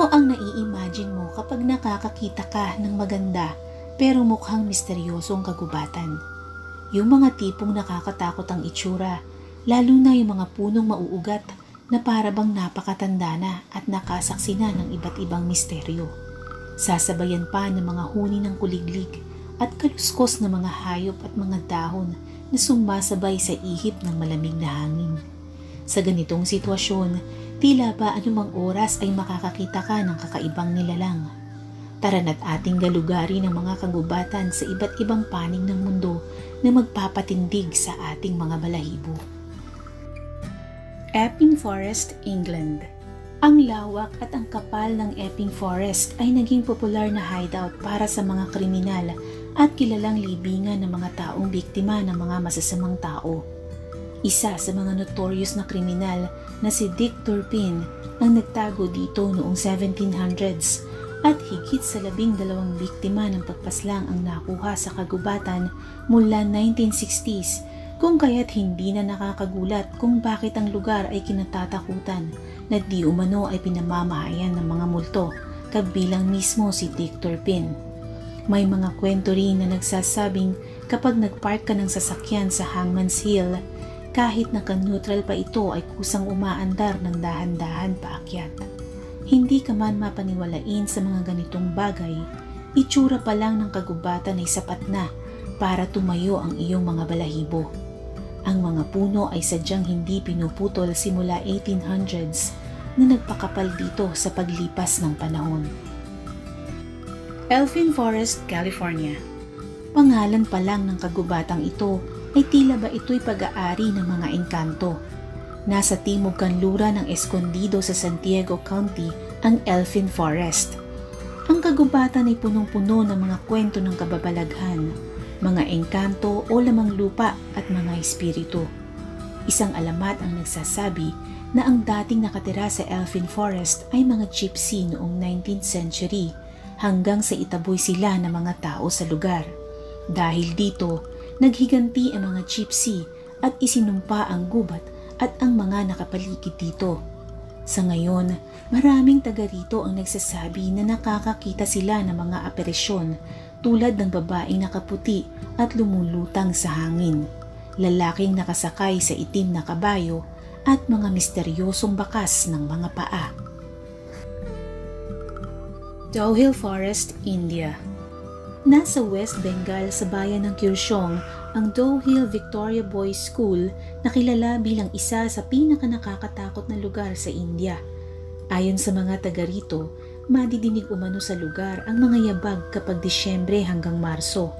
Ano ang nai-imagine mo kapag nakakakita ka ng maganda pero mukhang misteryosong kagubatan? Yung mga tipong nakakatakot ang itsura, lalo na yung mga punong mauugat na para bang napakatanda na at nakasaksi na ng iba't ibang misteryo. Sasabayan pa ng mga huni ng kuliglig at kaluskos na mga hayop at mga dahon na sumasabay sa ihip ng malamig na hangin. Sa ganitong sitwasyon, tila ba anumang oras ay makakakita ka ng kakaibang nilalang. Tara na't ating galugari ng mga kagubatan sa iba't ibang panig ng mundo na magpapatindig sa ating mga balahibo. Epping Forest, England. Ang lawak at ang kapal ng Epping Forest ay naging popular na hideout para sa mga kriminal at kilalang libingan ng mga taong biktima ng mga masasamang tao. Isa sa mga notorious na kriminal na si Dick Turpin ang nagtago dito noong 1700s at higit sa 12 biktima ng pagpaslang ang nakuha sa kagubatan mula 1960s, kung kaya't hindi na nakakagulat kung bakit ang lugar ay kinatatakutan na di umano ay pinamamahayan ng mga multo kabilang mismo si Dick Turpin. May mga kwento rin na nagsasabing kapag nagpark ka ng sasakyan sa Hangman's Hill, kahit naka-neutral pa ito ay kusang umaandar ng dahan-dahan paakyat. Hindi ka man mapaniwalain sa mga ganitong bagay, itsura pa lang ng kagubatan ay sapat na para tumayo ang iyong mga balahibo. Ang mga puno ay sadyang hindi pinuputol simula 1800s na nagpakapal dito sa paglipas ng panahon. Elfin Forest, California. Pangalan pa lang ng kagubatang ito ay tila ba ito'y pag-aari ng mga engkanto. Nasa timog kanlura ng Escondido sa Santiago County ang Elfin Forest. Ang kagubatan ay punong-puno ng mga kwento ng kababalaghan, mga engkanto o lamang lupa at mga espiritu. Isang alamat ang nagsasabi na ang dating nakatira sa Elfin Forest ay mga gypsy noong 19th century hanggang sa itaboy sila ng mga tao sa lugar. Dahil dito, naghiganti ang mga gypsy at isinumpa ang gubat at ang mga nakapaligid dito. Sa ngayon, maraming taga rito ang nagsasabi na nakakakita sila ng mga aperesyon tulad ng babaeng nakaputi at lumulutang sa hangin, lalaking nakasakay sa itim na kabayo at mga misteryosong bakas ng mga paa. Dowhill Forest, India. Nasa West Bengal sa bayan ng Kyrshong ang Dowhill Victoria Boys School na kilala bilang isa sa pinakanakakatakot na lugar sa India. Ayon sa mga taga rito, madidinig umano sa lugar ang mga yabag kapag Disyembre hanggang Marso.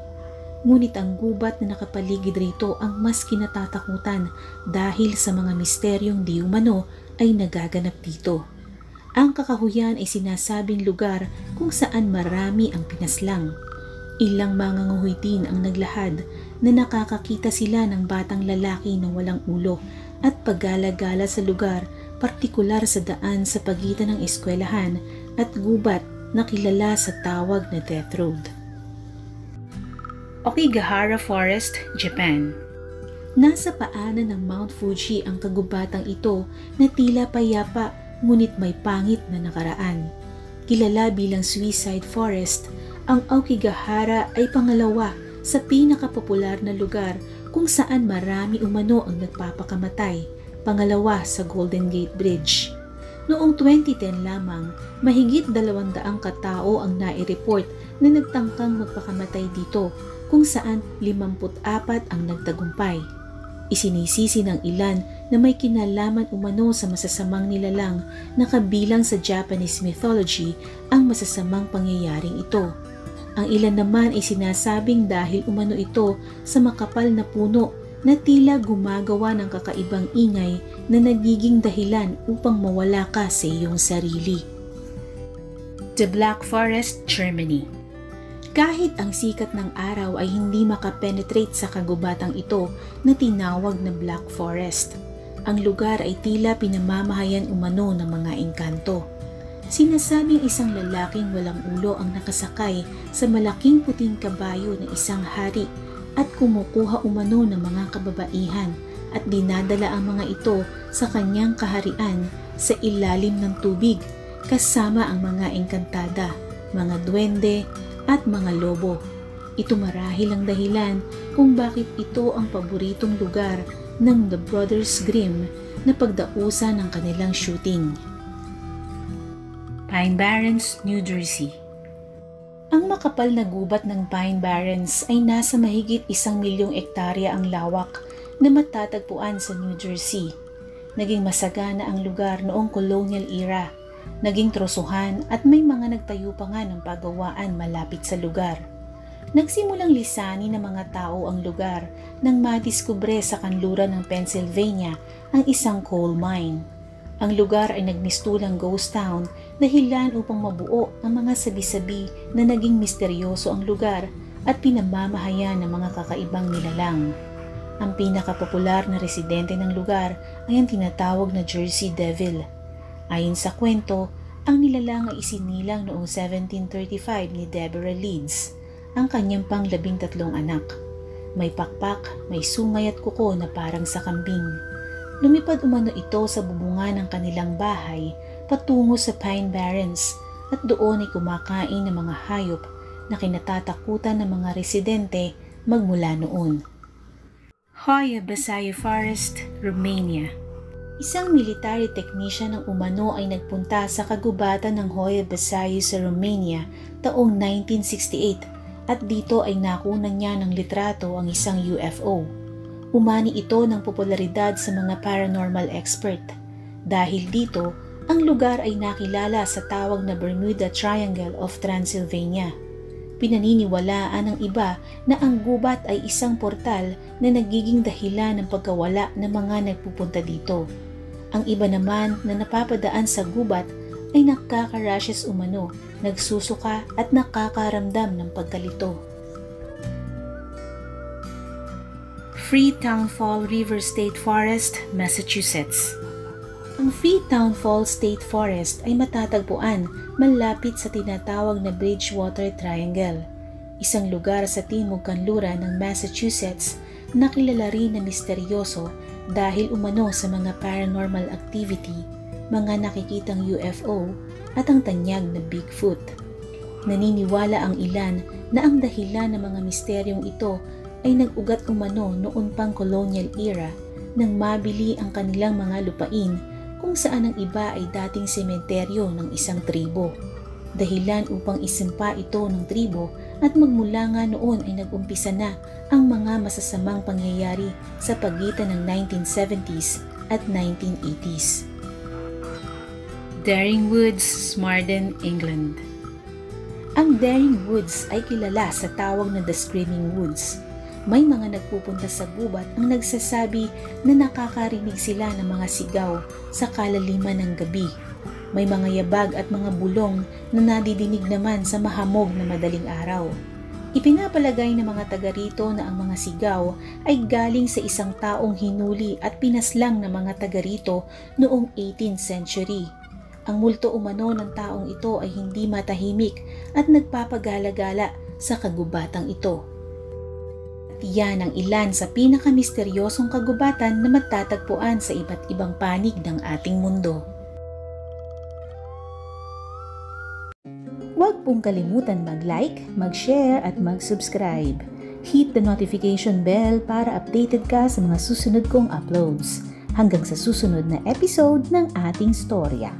Ngunit ang gubat na nakapaligid rito ang mas kinatatakutan dahil sa mga misteryong di umano ay nagaganap dito. Ang kakahuyan ay sinasabing lugar kung saan marami ang pinaslang. Ilang mga nguhoy din ang naglahad na nakakakita sila ng batang lalaki na walang ulo at paggala-gala sa lugar, partikular sa daan sa pagitan ng eskwelahan at gubat na kilala sa tawag na Death Road. Okigahara Forest, Japan. Nasa paanan ng Mount Fuji ang kagubatang ito na tila payapa ngunit may pangit na nakaraan. Kilala bilang Suicide Forest, ang Aokigahara ay pangalawa sa pinakapopular na lugar kung saan marami umano ang nagpapakamatay, pangalawa sa Golden Gate Bridge. Noong 2010 lamang, mahigit 200 katao ang nai-report na nagtangkang magpakamatay dito kung saan 54 ang nagtagumpay. Isinisisi ng ilan na may kinalaman umano sa masasamang nilalang na kabilang sa Japanese mythology ang masasamang pangyayaring ito. Ang ilan naman ay sinasabing dahil umano ito sa makapal na puno na tila gumagawa ng kakaibang ingay na nagiging dahilan upang mawala ka sa iyong sarili. The Black Forest, Germany. Kahit ang sikat ng araw ay hindi makapenetrate sa kagubatang ito na tinawag na Black Forest, ang lugar ay tila pinamamahayan umano ng mga engkanto. Sinasabing isang lalaking walang ulo ang nakasakay sa malaking puting kabayo ng isang hari at kumukuha umano ng mga kababaihan at dinadala ang mga ito sa kanyang kaharian sa ilalim ng tubig kasama ang mga engkantada, mga duwende at mga lobo. Ito marahil ang dahilan kung bakit ito ang paboritong lugar ng The Brothers Grimm na pagdausan ng kanilang shooting. Pine Barrens, New Jersey. Ang makapal na gubat ng Pine Barrens ay nasa mahigit 1,000,000 ektarya ang lawak na matatagpuan sa New Jersey. Naging masagana ang lugar noong colonial era, naging trosuhan at may mga nagtayo pa nga ng pagawaan malapit sa lugar. Nagsimulang lisanin ng mga tao ang lugar nang madiskubre sa kanluran ng Pennsylvania ang isang coal mine. Ang lugar ay nagmistulang ghost town dahilan upang mabuo ang mga sabi-sabi na naging misteryoso ang lugar at pinamamahayan ng mga kakaibang nilalang. Ang pinakapopular na residente ng lugar ay ang tinatawag na Jersey Devil. Ayon sa kwento, ang nilalang ay isinilang noong 1735 ni Deborah Leeds, ang kanyang pang-13 anak. May pakpak, may sungay at kuko na parang sa kambing. Lumipad umano ito sa bubungan ng kanilang bahay patungo sa Pine Barrens at doon ay kumakain ng mga hayop na kinatatakutan ng mga residente magmula noon. Hoya Basayo Forest, Romania. Isang military technician ng umano ay nagpunta sa kagubatan ng Hoya Basayo sa Romania taong 1968 at dito ay nakunan niya ng litrato ang isang UFO. Umani ito ng popularidad sa mga paranormal expert. Dahil dito, ang lugar ay nakilala sa tawag na Bermuda Triangle of Transylvania. Pinaniniwalaan ng iba na ang gubat ay isang portal na nagiging dahilan ng pagkawala ng mga nagpupunta dito. Ang iba naman na napapadaan sa gubat ay nakaka-rashes umano, nagsusuka at nakakaramdam ng pagkalito. Freetown Fall River State Forest, Massachusetts. Ang Freetown Fall State Forest ay matatagpuan malapit sa tinatawag na Bridgewater Triangle, isang lugar sa timog kanluran ng Massachusetts na kilala rin na misteryoso dahil umano sa mga paranormal activity, mga nakikitang UFO at ang tanyag na Bigfoot. Naniniwala ang ilan na ang dahilan ng mga misteryong ito ay nag-ugat umano noon pang colonial era nang mabili ang kanilang mga lupain kung saan ang iba ay dating sementeryo ng isang tribo. Dahilan upang isimpa ito ng tribo at magmula nga noon ay nag-umpisa na ang mga masasamang pangyayari sa pagitan ng 1970s at 1980s. Daring Woods, Smarden, England. Ang Daring Woods ay kilala sa tawag na The Screaming Woods. May mga nagpupunta sa gubat ang nagsasabi na nakakarinig sila ng mga sigaw sa kalaliman ng gabi. May mga yabag at mga bulong na nadidinig naman sa mahamog na madaling araw. Ipinapalagay ng mga taga rito na ang mga sigaw ay galing sa isang taong hinuli at pinaslang ng mga taga rito noong 18th century. Ang multo umano ng taong ito ay hindi matahimik at nagpapagala-gala sa kagubatang ito. Yan ang ilan sa pinakamisteryosong kagubatan na matatagpuan sa iba't ibang panig ng ating mundo. Huwag pong kalimutan mag-like, mag-share at mag-subscribe. Hit the notification bell para updated ka sa mga susunod kong uploads. Hanggang sa susunod na episode ng ating storya.